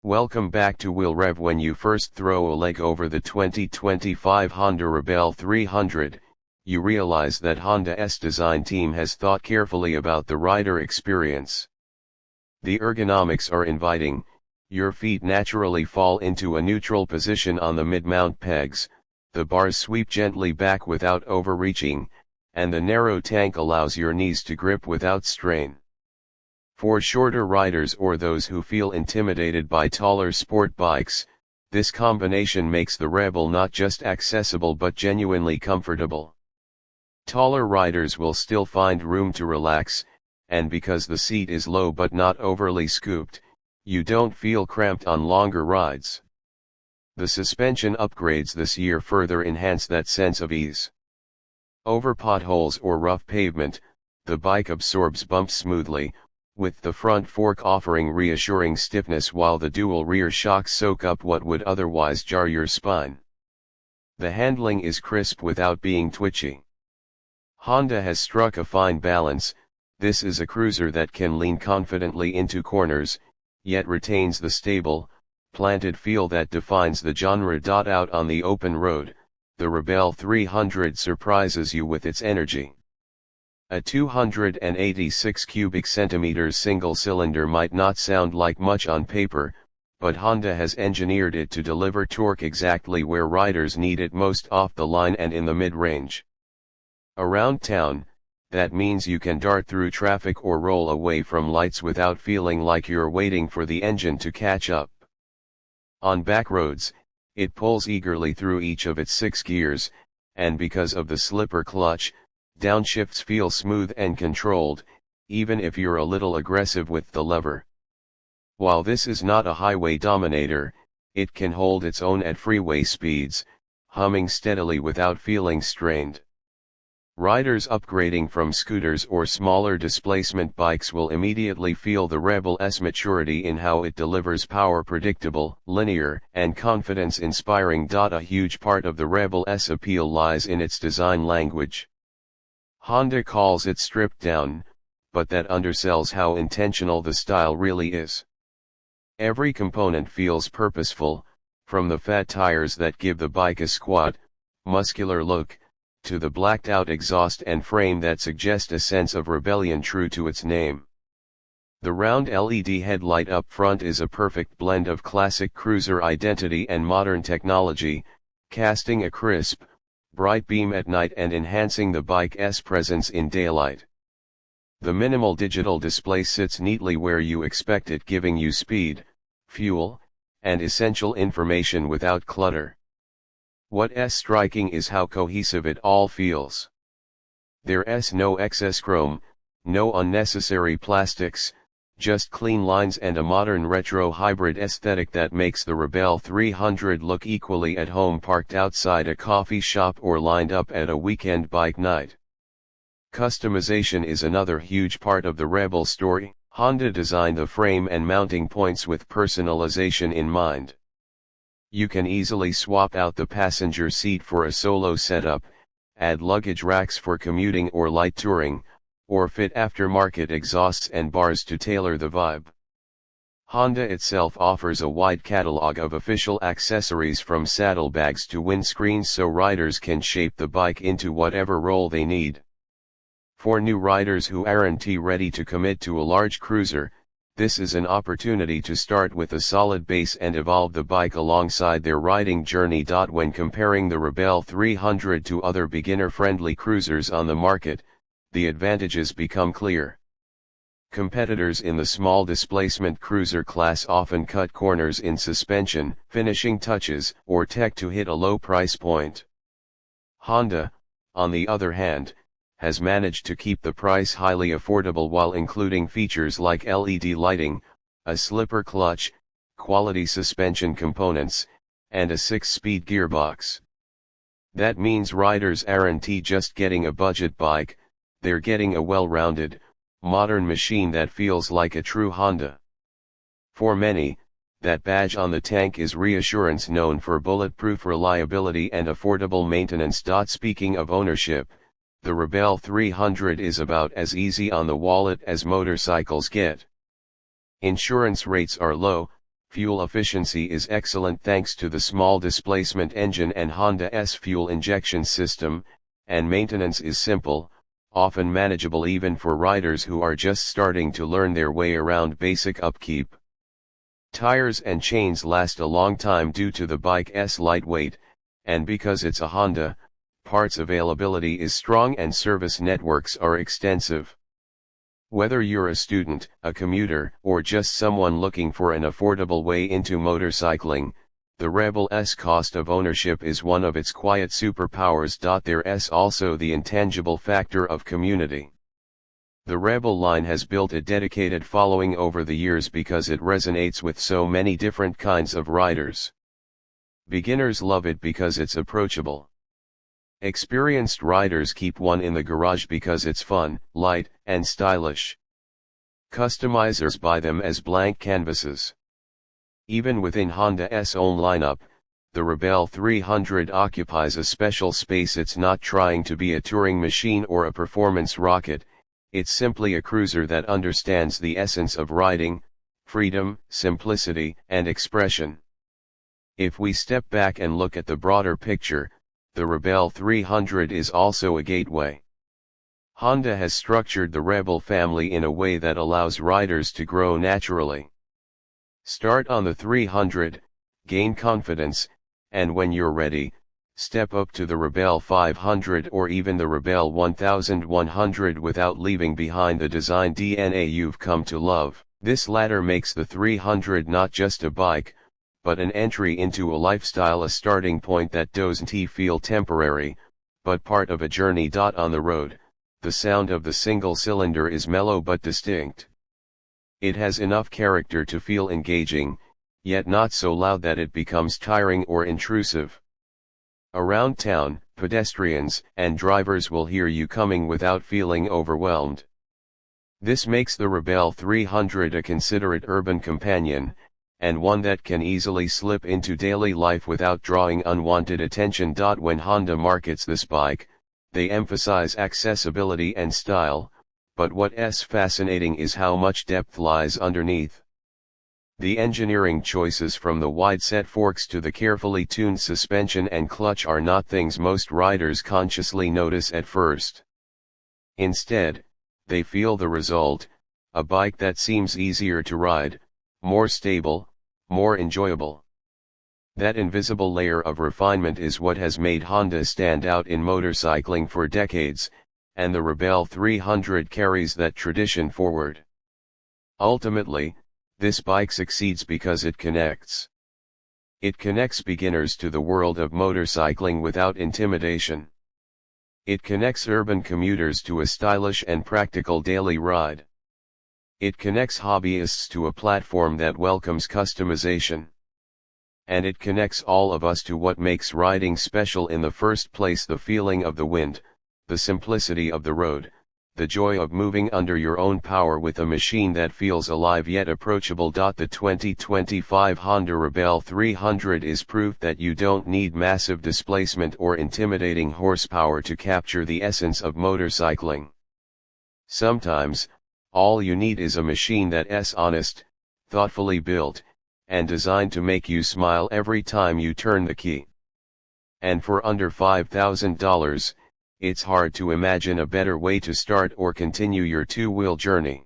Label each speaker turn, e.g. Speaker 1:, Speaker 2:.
Speaker 1: Welcome back to Will Rev. When you first throw a leg over the 2025 Honda Rebel 300, you realize that Honda's design team has thought carefully about the rider experience. The ergonomics are inviting, your feet naturally fall into a neutral position on the mid-mount pegs, the bars sweep gently back without overreaching, and the narrow tank allows your knees to grip without strain. For shorter riders or those who feel intimidated by taller sport bikes, this combination makes the Rebel not just accessible but genuinely comfortable. Taller riders will still find room to relax, and because the seat is low but not overly scooped, you don't feel cramped on longer rides. The suspension upgrades this year further enhance that sense of ease. Over potholes or rough pavement, the bike absorbs bumps smoothly, with the front fork offering reassuring stiffness while the dual rear shocks soak up what would otherwise jar your spine. The handling is crisp without being twitchy. Honda has struck a fine balance. This is a cruiser that can lean confidently into corners, yet retains the stable, planted feel that defines the genre. Out on the open road, the Rebel 300 surprises you with its energy. A 286 cubic centimeters single cylinder might not sound like much on paper, but Honda has engineered it to deliver torque exactly where riders need it most, off the line and in the mid-range. Around town, that means you can dart through traffic or roll away from lights without feeling like you're waiting for the engine to catch up. On back roads, it pulls eagerly through each of its 6 gears, and because of the slipper clutch, downshifts feel smooth and controlled, even if you're a little aggressive with the lever. While this is not a highway dominator, it can hold its own at freeway speeds, humming steadily without feeling strained. Riders upgrading from scooters or smaller displacement bikes will immediately feel the Rebel's maturity in how it delivers power, predictable, linear, and confidence-inspiring. A huge part of the Rebel's appeal lies in its design language. Honda calls it stripped down, but that undersells how intentional the style really is. Every component feels purposeful, from the fat tires that give the bike a squat, muscular look, to the blacked-out exhaust and frame that suggest a sense of rebellion true to its name. The round LED headlight up front is a perfect blend of classic cruiser identity and modern technology, casting a crisp, bright beam at night and enhancing the bike's presence in daylight. The minimal digital display sits neatly where you expect it, giving you speed, fuel, and essential information without clutter. What's striking is how cohesive it all feels. There's no excess chrome, no unnecessary plastics, just clean lines and a modern retro hybrid aesthetic that makes the Rebel 300 look equally at home parked outside a coffee shop or lined up at a weekend bike night. Customization is another huge part of the Rebel story. Honda designed the frame and mounting points with personalization in mind. You can easily swap out the passenger seat for a solo setup, add luggage racks for commuting or light touring, or fit aftermarket exhausts and bars to tailor the vibe. Honda itself offers a wide catalog of official accessories from saddlebags to windscreens so riders can shape the bike into whatever role they need. For new riders who aren't ready to commit to a large cruiser, this is an opportunity to start with a solid base and evolve the bike alongside their riding journey. When comparing the Rebel 300 to other beginner-friendly cruisers on the market, the advantages become clear. Competitors in the small displacement cruiser class often cut corners in suspension, finishing touches, or tech to hit a low price point. Honda, on the other hand, has managed to keep the price highly affordable while including features like LED lighting, a slipper clutch, quality suspension components, and a 6-speed gearbox. That means riders aren't just getting a budget bike, they're getting a well-rounded, modern machine that feels like a true Honda. For many, that badge on the tank is reassurance, known for bulletproof reliability and affordable maintenance. Speaking of ownership, the Rebel 300 is about as easy on the wallet as motorcycles get. Insurance rates are low, Fuel efficiency is excellent thanks to the small displacement engine and Honda S fuel injection system, and maintenance is simple, often manageable even for riders who are just starting to learn their way around basic upkeep. Tires and chains last a long time due to the bike's lightweight, and because it's a Honda, parts availability is strong and service networks are extensive. Whether you're a student, a commuter, or just someone looking for an affordable way into motorcycling, the Rebel S cost of ownership is one of its quiet superpowers. There's also the intangible factor of community. The Rebel line has built a dedicated following over the years because it resonates with so many different kinds of riders. Beginners love it because it's approachable. Experienced riders keep one in the garage because it's fun, light, and stylish. Customizers buy them as blank canvases. Even within Honda's own lineup, the Rebel 300 occupies a special space. It's not trying to be a touring machine or a performance rocket, it's simply a cruiser that understands the essence of riding: freedom, simplicity, and expression. If we step back and look at the broader picture, the Rebel 300 is also a gateway. Honda has structured the Rebel family in a way that allows riders to grow naturally. Start on the 300, gain confidence, and when you're ready, step up to the Rebel 500 or even the Rebel 1100 without leaving behind the design DNA you've come to love. This latter makes the 300 not just a bike, but an entry into a lifestyle, a starting point that doesn't feel temporary, but part of a journey. On the road, the sound of the single cylinder is mellow but distinct. It has enough character to feel engaging, yet not so loud that it becomes tiring or intrusive. Around town, pedestrians and drivers will hear you coming without feeling overwhelmed. This makes the Rebel 300 a considerate urban companion, and one that can easily slip into daily life without drawing unwanted attention. When Honda markets this bike, they emphasize accessibility and style, but what's fascinating is how much depth lies underneath. The engineering choices, from the wide-set forks to the carefully tuned suspension and clutch, are not things most riders consciously notice at first. Instead, they feel the result: a bike that seems easier to ride, more stable, more enjoyable. That invisible layer of refinement is what has made Honda stand out in motorcycling for decades, and the Rebel 300 carries that tradition forward. Ultimately, this bike succeeds because it connects. It connects beginners to the world of motorcycling without intimidation. It connects urban commuters to a stylish and practical daily ride. It connects hobbyists to a platform that welcomes customization. And it connects all of us to what makes riding special in the first place: the feeling of the wind, the simplicity of the road, the joy of moving under your own power with a machine that feels alive yet approachable. The 2025 Honda Rebel 300 is proof that you don't need massive displacement or intimidating horsepower to capture the essence of motorcycling. Sometimes, all you need is a machine that's honest, thoughtfully built, and designed to make you smile every time you turn the key. And for under $5,000, it's hard to imagine a better way to start or continue your two-wheel journey.